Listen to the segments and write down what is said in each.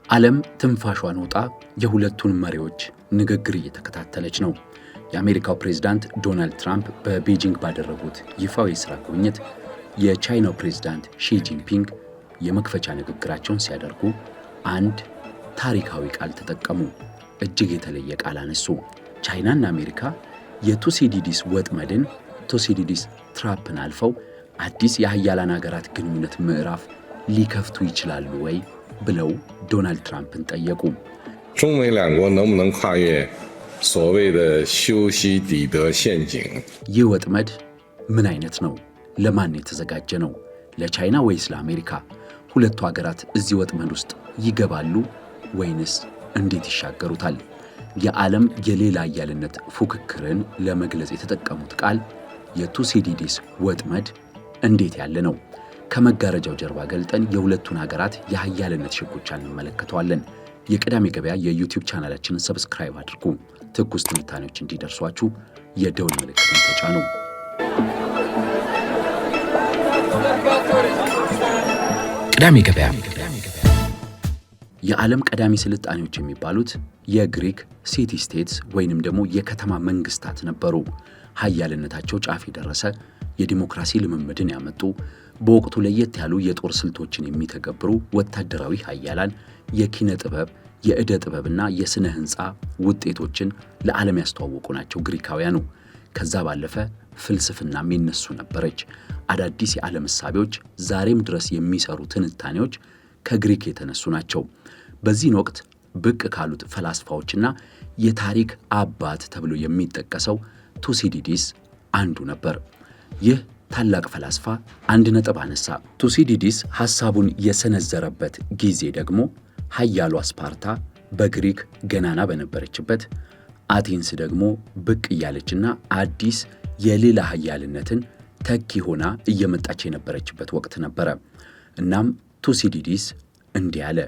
ዓለም ትንፋሿን ወጣ የሁለቱን መሪዎች ንግግር እየተከታተለች ነው። የአሜሪካው ፕሬዝዳንት ዶናልድ ትራምፕ በቤጂንግ ባደረጉት ይፋዊ የሥራ ጉብኝት የቻይናው ፕሬዝዳንት ሺ ጂንፒንግ የመክፈቻ ንግግራቸውን ሲያደርጉ አንድ ታሪካዊ ቃል ተጠቀሙ። እጅግ የተለየ ቃል አነሱ። ቻይናና አሜሪካ የቱሲዲዲስ ወጥመድን ቱሲዲዲስ ትራፕን አልፈው አዲስ የሀያላን ሀገራት ግንኙነት ምዕራፍ ሊከፍቱ ይችላሉ ወይ ብለው ዶናልድ ትራምፕን ጠየቁ። 中美两国能不能跨越所谓的修昔底德陷阱? ይህ ወጥመድ ምን አይነት ነው? ለማን የተዘጋጀ ነው? ለቻይና ወይስ ለአሜሪካ? ሁለቱ ሀገራት እዚህ ወጥመድ ውስጥ ይገባሉ ወይንስ እንዴት ይሻገሩታል? የዓለም የሌላ ኃያልነት ፉክክርን ለመግለጽ የተጠቀሙት ቃል የቱሲዲዲስ ወጥመድ እንዴት ያለ ነው? ከመጋረጃው ጀርባ ገልጠን የሁለቱን ሀገራት የኃያልነት ሽኩቻ እንመለከተዋለን። የቅዳሜ ገበያ የዩቲዩብ ቻናላችንን ሰብስክራይብ አድርጉ። ትኩስ ትንታኔዎች እንዲደርሷችሁ የደውል ምልክቱን ተጫኑ። ቅዳሜ ገበያ። የዓለም ቀዳሚ ስልጣኔዎች የሚባሉት የግሪክ ሲቲ ስቴትስ ወይንም ደግሞ የከተማ መንግስታት ነበሩ። ኃያልነታቸው ጫፍ የደረሰ የዲሞክራሲ ልምምድን ያመጡ፣ በወቅቱ ለየት ያሉ የጦር ስልቶችን የሚተገብሩ ወታደራዊ ኃያላን የኪነ ጥበብ፣ የዕደ ጥበብና የሥነ ሕንፃ ውጤቶችን ለዓለም ያስተዋወቁ ናቸው ግሪካውያኑ። ከዛ ባለፈ ፍልስፍናም የነሱ ነበረች። አዳዲስ የዓለም እሳቤዎች፣ ዛሬም ድረስ የሚሰሩ ትንታኔዎች ከግሪክ የተነሱ ናቸው። በዚህን ወቅት ብቅ ካሉት ፈላስፋዎችና የታሪክ አባት ተብሎ የሚጠቀሰው ቱሲዲዲስ አንዱ ነበር። ይህ ታላቅ ፈላስፋ አንድ ነጥብ አነሳ። ቱሲዲዲስ ሐሳቡን የሰነዘረበት ጊዜ ደግሞ ኃያሏ ስፓርታ በግሪክ ገናና በነበረችበት፣ አቴንስ ደግሞ ብቅ እያለችና አዲስ የሌላ ኃያልነትን ተኪ ሆና እየመጣች የነበረችበት ወቅት ነበረ። እናም ቱሲዲዲስ እንዲህ አለ።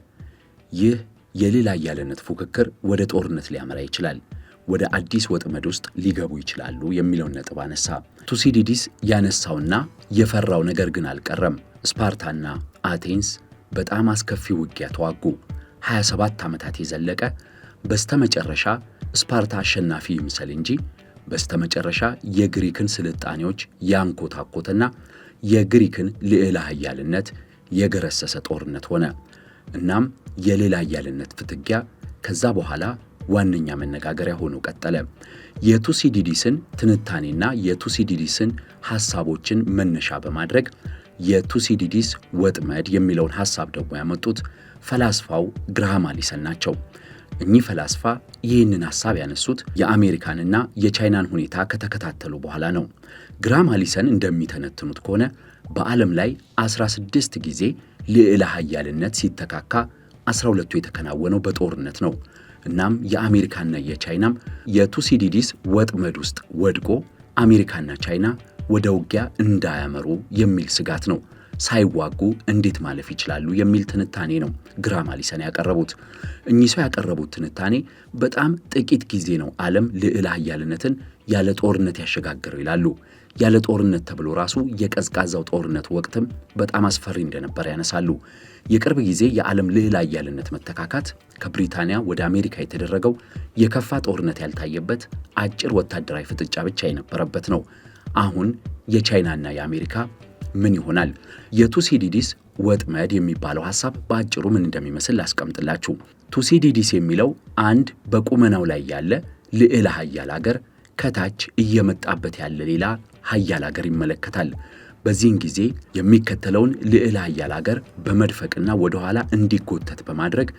ይህ የሌላ ኃያልነት ፉክክር ወደ ጦርነት ሊያመራ ይችላል፣ ወደ አዲስ ወጥመድ ውስጥ ሊገቡ ይችላሉ የሚለውን ነጥብ አነሳ። ቱሲዲዲስ ያነሳውና የፈራው ነገር ግን አልቀረም። ስፓርታና አቴንስ በጣም አስከፊ ውጊያ ተዋጉ። 27 ዓመታት የዘለቀ። በስተመጨረሻ ስፓርታ አሸናፊ ይምሰል እንጂ በስተመጨረሻ የግሪክን ስልጣኔዎች ያንኮታኮተና የግሪክን ልዕለ ኃያልነት የገረሰሰ ጦርነት ሆነ። እናም የሌላ ኃያልነት ፍትጊያ ከዛ በኋላ ዋነኛ መነጋገሪያ ሆኖ ቀጠለ። የቱሲዲዲስን ትንታኔና የቱሲዲዲስን ሐሳቦችን መነሻ በማድረግ የቱሲዲዲስ ወጥመድ የሚለውን ሐሳብ ደግሞ ያመጡት ፈላስፋው ግራሃም አሊሰን ናቸው። እኚህ ፈላስፋ ይህንን ሐሳብ ያነሱት የአሜሪካንና የቻይናን ሁኔታ ከተከታተሉ በኋላ ነው። ግራሃም አሊሰን እንደሚተነትኑት ከሆነ በዓለም ላይ 16 ጊዜ ልዕለ ኃያልነት ሲተካካ 12ቱ የተከናወነው በጦርነት ነው። እናም የአሜሪካና የቻይናም የቱሲዲዲስ ወጥመድ ውስጥ ወድቆ አሜሪካና ቻይና ወደ ውጊያ እንዳያመሩ የሚል ስጋት ነው። ሳይዋጉ እንዴት ማለፍ ይችላሉ የሚል ትንታኔ ነው ግራሃም አሊሰን ያቀረቡት። እኚህ ሰው ያቀረቡት ትንታኔ በጣም ጥቂት ጊዜ ነው ዓለም ልዕለ ኃያልነትን ያለ ጦርነት ያሸጋገረው ይላሉ። ያለ ጦርነት ተብሎ ራሱ የቀዝቃዛው ጦርነት ወቅትም በጣም አስፈሪ እንደነበር ያነሳሉ። የቅርብ ጊዜ የዓለም ልዕለ ኃያልነት መተካካት ከብሪታንያ ወደ አሜሪካ የተደረገው የከፋ ጦርነት ያልታየበት አጭር ወታደራዊ ፍጥጫ ብቻ የነበረበት ነው። አሁን የቻይናና የአሜሪካ ምን ይሆናል? የቱሲዲዲስ ወጥመድ የሚባለው ሐሳብ በአጭሩ ምን እንደሚመስል ላስቀምጥላችሁ። ቱሲዲዲስ የሚለው አንድ በቁመናው ላይ ያለ ልዕለ ኃያል አገር ከታች እየመጣበት ያለ ሌላ ኃያል አገር ይመለከታል። በዚህን ጊዜ የሚከተለውን ልዕለ ኃያል አገር በመድፈቅና ወደኋላ እንዲጎተት በማድረግ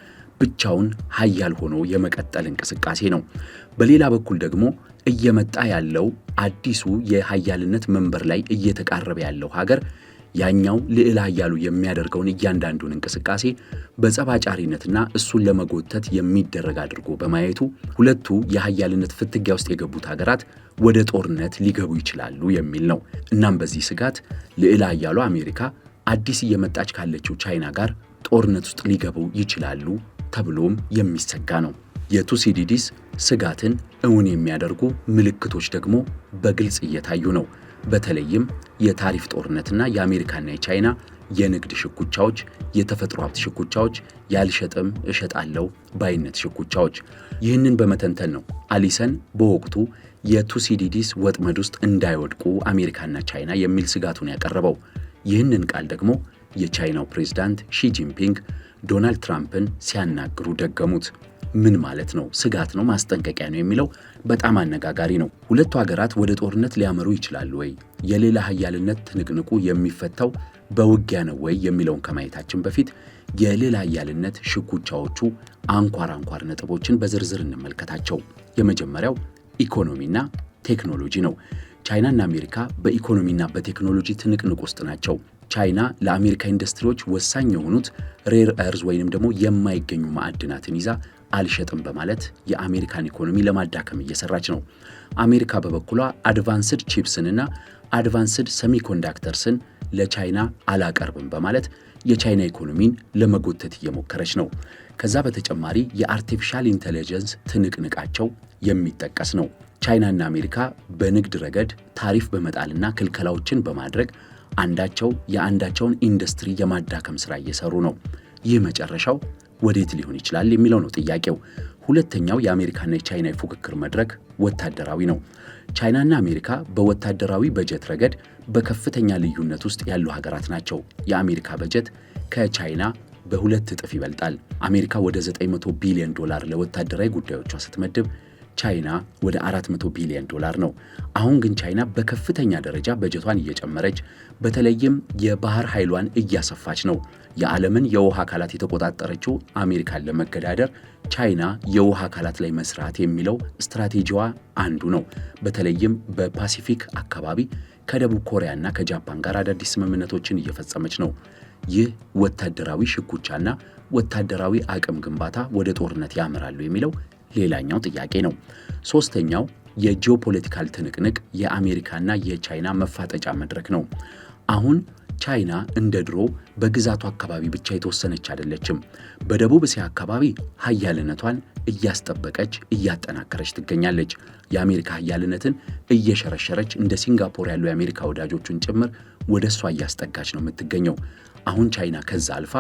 ብቻውን ኃያል ሆኖ የመቀጠል እንቅስቃሴ ነው። በሌላ በኩል ደግሞ እየመጣ ያለው አዲሱ የኃያልነት መንበር ላይ እየተቃረበ ያለው ሀገር ያኛው ልዕለ ኃያሉ የሚያደርገውን እያንዳንዱን እንቅስቃሴ በጸባጫሪነትና እሱን ለመጎተት የሚደረግ አድርጎ በማየቱ ሁለቱ የኃያልነት ፍትጊያ ውስጥ የገቡት ሀገራት ወደ ጦርነት ሊገቡ ይችላሉ የሚል ነው። እናም በዚህ ስጋት ልዕለ ኃያሉ አሜሪካ አዲስ እየመጣች ካለችው ቻይና ጋር ጦርነት ውስጥ ሊገቡ ይችላሉ ተብሎም የሚሰጋ ነው። የቱሲዲዲስ ስጋትን እውን የሚያደርጉ ምልክቶች ደግሞ በግልጽ እየታዩ ነው። በተለይም የታሪፍ ጦርነትና የአሜሪካና የቻይና የንግድ ሽኩቻዎች፣ የተፈጥሮ ሀብት ሽኩቻዎች፣ ያልሸጥም እሸጣለሁ ባይነት ሽኩቻዎች። ይህንን በመተንተን ነው አሊሰን በወቅቱ የቱሲዲዲስ ወጥመድ ውስጥ እንዳይወድቁ አሜሪካና ቻይና የሚል ስጋቱን ያቀረበው። ይህንን ቃል ደግሞ የቻይናው ፕሬዝዳንት ሺጂንፒንግ ዶናልድ ትራምፕን ሲያናግሩ ደገሙት። ምን ማለት ነው? ስጋት ነው? ማስጠንቀቂያ ነው? የሚለው በጣም አነጋጋሪ ነው። ሁለቱ ሀገራት ወደ ጦርነት ሊያመሩ ይችላሉ ወይ? የሌላ ሀያልነት ትንቅንቁ የሚፈታው በውጊያ ነው ወይ የሚለውን ከማየታችን በፊት የሌላ ሀያልነት ሽኩቻዎቹ አንኳር ነጥቦችን በዝርዝር እንመልከታቸው። የመጀመሪያው ኢኮኖሚና ቴክኖሎጂ ነው። ቻይናና አሜሪካ በኢኮኖሚና በቴክኖሎጂ ትንቅንቅ ውስጥ ናቸው። ቻይና ለአሜሪካ ኢንዱስትሪዎች ወሳኝ የሆኑት ሬር እርዝ ወይንም ደግሞ የማይገኙ ማዕድናትን ይዛ አልሸጥም በማለት የአሜሪካን ኢኮኖሚ ለማዳከም እየሰራች ነው። አሜሪካ በበኩሏ አድቫንስድ ቺፕስንና አድቫንስድ ሰሚኮንዳክተርስን ለቻይና አላቀርብም በማለት የቻይና ኢኮኖሚን ለመጎተት እየሞከረች ነው። ከዛ በተጨማሪ የአርቲፊሻል ኢንተለጀንስ ትንቅንቃቸው የሚጠቀስ ነው። ቻይናና አሜሪካ በንግድ ረገድ ታሪፍ በመጣልና ክልከላዎችን በማድረግ አንዳቸው የአንዳቸውን ኢንዱስትሪ የማዳከም ሥራ እየሰሩ ነው። ይህ መጨረሻው ወዴት ሊሆን ይችላል የሚለው ነው ጥያቄው። ሁለተኛው የአሜሪካና የቻይና የፉክክር መድረክ ወታደራዊ ነው። ቻይናና አሜሪካ በወታደራዊ በጀት ረገድ በከፍተኛ ልዩነት ውስጥ ያሉ ሀገራት ናቸው። የአሜሪካ በጀት ከቻይና በሁለት እጥፍ ይበልጣል። አሜሪካ ወደ 900 ቢሊዮን ዶላር ለወታደራዊ ጉዳዮቿ ስትመድብ ቻይና ወደ 400 ቢሊዮን ዶላር ነው። አሁን ግን ቻይና በከፍተኛ ደረጃ በጀቷን እየጨመረች በተለይም የባህር ኃይሏን እያሰፋች ነው። የዓለምን የውሃ አካላት የተቆጣጠረችው አሜሪካን ለመገዳደር ቻይና የውሃ አካላት ላይ መስራት የሚለው ስትራቴጂዋ አንዱ ነው። በተለይም በፓሲፊክ አካባቢ ከደቡብ ኮሪያና ከጃፓን ጋር አዳዲስ ስምምነቶችን እየፈጸመች ነው። ይህ ወታደራዊ ሽኩቻና ወታደራዊ አቅም ግንባታ ወደ ጦርነት ያመራሉ የሚለው ሌላኛው ጥያቄ ነው። ሶስተኛው የጂኦፖለቲካል ትንቅንቅ የአሜሪካና የቻይና መፋጠጫ መድረክ ነው። አሁን ቻይና እንደ ድሮ በግዛቱ አካባቢ ብቻ የተወሰነች አይደለችም። በደቡብ እስያ አካባቢ ሀያልነቷን እያስጠበቀች እያጠናከረች ትገኛለች። የአሜሪካ ሀያልነትን እየሸረሸረች እንደ ሲንጋፖር ያሉ የአሜሪካ ወዳጆቹን ጭምር ወደ እሷ እያስጠጋች ነው የምትገኘው። አሁን ቻይና ከዛ አልፋ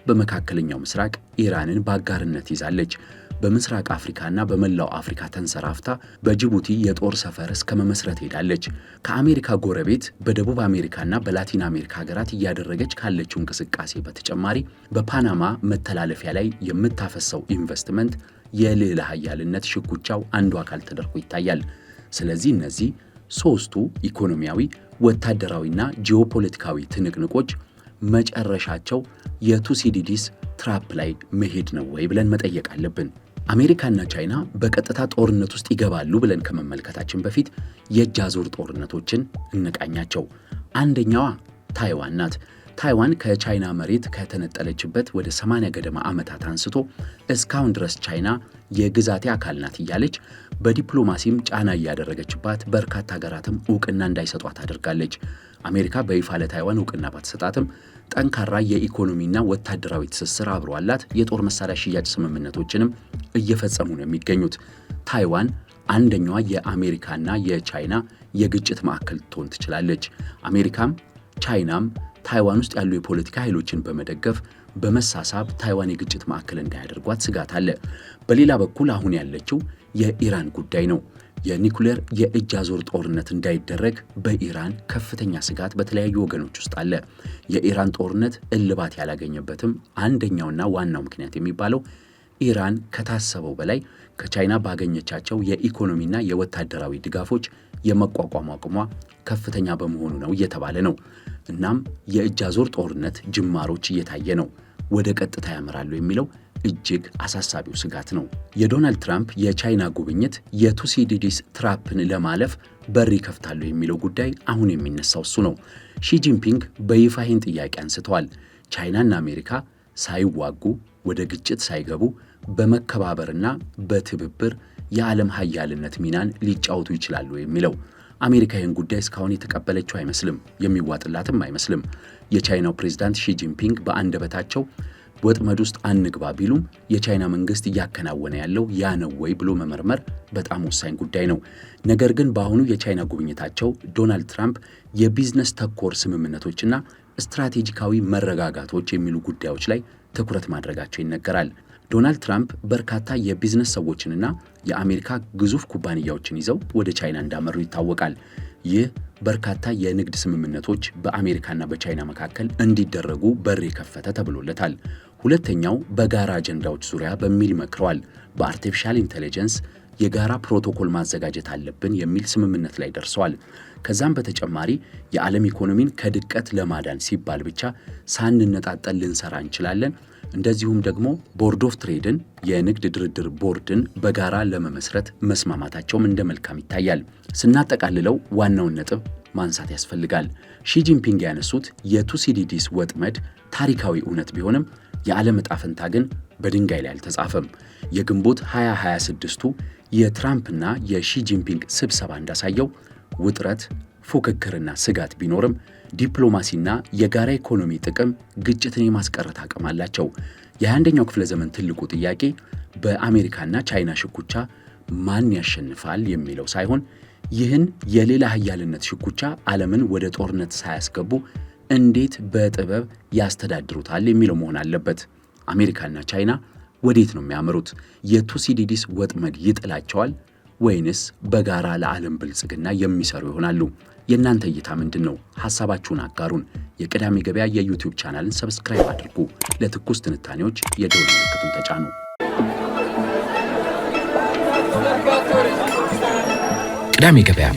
በመካከለኛው ምስራቅ ኢራንን በአጋርነት ይዛለች። በምስራቅ አፍሪካና በመላው አፍሪካ ተንሰራፍታ በጅቡቲ የጦር ሰፈር እስከ መመስረት ሄዳለች። ከአሜሪካ ጎረቤት በደቡብ አሜሪካና በላቲን አሜሪካ ሀገራት እያደረገች ካለችው እንቅስቃሴ በተጨማሪ በፓናማ መተላለፊያ ላይ የምታፈሰው ኢንቨስትመንት የሌላ ሀያልነት ሽኩቻው አንዱ አካል ተደርጎ ይታያል። ስለዚህ እነዚህ ሶስቱ ኢኮኖሚያዊ፣ ወታደራዊና ጂኦፖለቲካዊ ትንቅንቆች መጨረሻቸው የቱሲዲዲስ ትራፕ ላይ መሄድ ነው ወይ ብለን መጠየቅ አለብን። አሜሪካና ቻይና በቀጥታ ጦርነት ውስጥ ይገባሉ ብለን ከመመልከታችን በፊት የእጅ አዙር ጦርነቶችን እንቃኛቸው። አንደኛዋ ታይዋን ናት። ታይዋን ከቻይና መሬት ከተነጠለችበት ወደ 80 ገደማ ዓመታት አንስቶ እስካሁን ድረስ ቻይና የግዛቴ አካል ናት እያለች በዲፕሎማሲም ጫና እያደረገችባት በርካታ ሀገራትም እውቅና እንዳይሰጧት አድርጋለች። አሜሪካ በይፋ ለታይዋን እውቅና ባትሰጣትም ጠንካራ የኢኮኖሚና ወታደራዊ ትስስር አብሮ አላት። የጦር መሳሪያ ሽያጭ ስምምነቶችንም እየፈጸሙ ነው የሚገኙት። ታይዋን አንደኛዋ የአሜሪካና የቻይና የግጭት ማዕከል ትሆን ትችላለች። አሜሪካም ቻይናም ታይዋን ውስጥ ያሉ የፖለቲካ ኃይሎችን በመደገፍ በመሳሳብ ታይዋን የግጭት ማዕከል እንዳያደርጓት ስጋት አለ። በሌላ በኩል አሁን ያለችው የኢራን ጉዳይ ነው። የኒኩሌር የእጅ አዙር ጦርነት እንዳይደረግ በኢራን ከፍተኛ ስጋት በተለያዩ ወገኖች ውስጥ አለ። የኢራን ጦርነት እልባት ያላገኘበትም አንደኛውና ዋናው ምክንያት የሚባለው ኢራን ከታሰበው በላይ ከቻይና ባገኘቻቸው የኢኮኖሚና የወታደራዊ ድጋፎች የመቋቋም አቅሟ ከፍተኛ በመሆኑ ነው እየተባለ ነው። እናም የእጅ አዙር ጦርነት ጅማሮች እየታየ ነው። ወደ ቀጥታ ያመራሉ የሚለው እጅግ አሳሳቢው ስጋት ነው። የዶናልድ ትራምፕ የቻይና ጉብኝት የቱሲዲዲስ ትራፕን ለማለፍ በር ይከፍታሉ የሚለው ጉዳይ አሁን የሚነሳው እሱ ነው። ሺጂንፒንግ በይፋ ይህን ጥያቄ አንስተዋል። ቻይናና አሜሪካ ሳይዋጉ ወደ ግጭት ሳይገቡ በመከባበርና በትብብር የዓለም ሀያልነት ሚናን ሊጫወቱ ይችላሉ የሚለው አሜሪካ ይህን ጉዳይ እስካሁን የተቀበለችው አይመስልም፣ የሚዋጥላትም አይመስልም። የቻይናው ፕሬዝዳንት ሺጂንፒንግ በአንደበታቸው ወጥመድ ውስጥ አንግባ ቢሉም የቻይና መንግስት እያከናወነ ያለው ያ ነው ወይ ብሎ መመርመር በጣም ወሳኝ ጉዳይ ነው። ነገር ግን በአሁኑ የቻይና ጉብኝታቸው ዶናልድ ትራምፕ የቢዝነስ ተኮር ስምምነቶችና ስትራቴጂካዊ መረጋጋቶች የሚሉ ጉዳዮች ላይ ትኩረት ማድረጋቸው ይነገራል። ዶናልድ ትራምፕ በርካታ የቢዝነስ ሰዎችንና የአሜሪካ ግዙፍ ኩባንያዎችን ይዘው ወደ ቻይና እንዳመሩ ይታወቃል። ይህ በርካታ የንግድ ስምምነቶች በአሜሪካና በቻይና መካከል እንዲደረጉ በር የከፈተ ተብሎለታል። ሁለተኛው በጋራ አጀንዳዎች ዙሪያ በሚል መክረዋል። በአርቲፊሻል ኢንቴሊጀንስ የጋራ ፕሮቶኮል ማዘጋጀት አለብን የሚል ስምምነት ላይ ደርሰዋል። ከዛም በተጨማሪ የዓለም ኢኮኖሚን ከድቀት ለማዳን ሲባል ብቻ ሳንነጣጠል ልንሰራ እንችላለን፣ እንደዚሁም ደግሞ ቦርድ ኦፍ ትሬድን የንግድ ድርድር ቦርድን በጋራ ለመመስረት መስማማታቸውም እንደ መልካም ይታያል። ስናጠቃልለው ዋናውን ነጥብ ማንሳት ያስፈልጋል። ሺጂንፒንግ ያነሱት የቱሲዲዲስ ወጥመድ ታሪካዊ እውነት ቢሆንም የዓለም ዕጣ ፈንታ ግን በድንጋይ ላይ አልተጻፈም። የግንቦት 2026ቱ የትራምፕና የሺጂንፒንግ ስብሰባ እንዳሳየው ውጥረት፣ ፉክክርና ስጋት ቢኖርም ዲፕሎማሲና የጋራ ኢኮኖሚ ጥቅም ግጭትን የማስቀረት አቅም አላቸው። የ21ኛው ክፍለ ዘመን ትልቁ ጥያቄ በአሜሪካና ቻይና ሽኩቻ ማን ያሸንፋል የሚለው ሳይሆን ይህን የሌላ ሀያልነት ሽኩቻ ዓለምን ወደ ጦርነት ሳያስገቡ እንዴት በጥበብ ያስተዳድሩታል የሚለው መሆን አለበት። አሜሪካና ቻይና ወዴት ነው የሚያመሩት? የቱሲዲዲስ ወጥመድ ይጥላቸዋል ወይንስ በጋራ ለዓለም ብልጽግና የሚሰሩ ይሆናሉ? የእናንተ እይታ ምንድን ነው? ሐሳባችሁን አጋሩን። የቅዳሜ ገበያ የዩቲዩብ ቻናልን ሰብስክራይብ አድርጉ። ለትኩስ ትንታኔዎች የደወል ምልክቱን ተጫኑ። ቅዳሜ ገበያ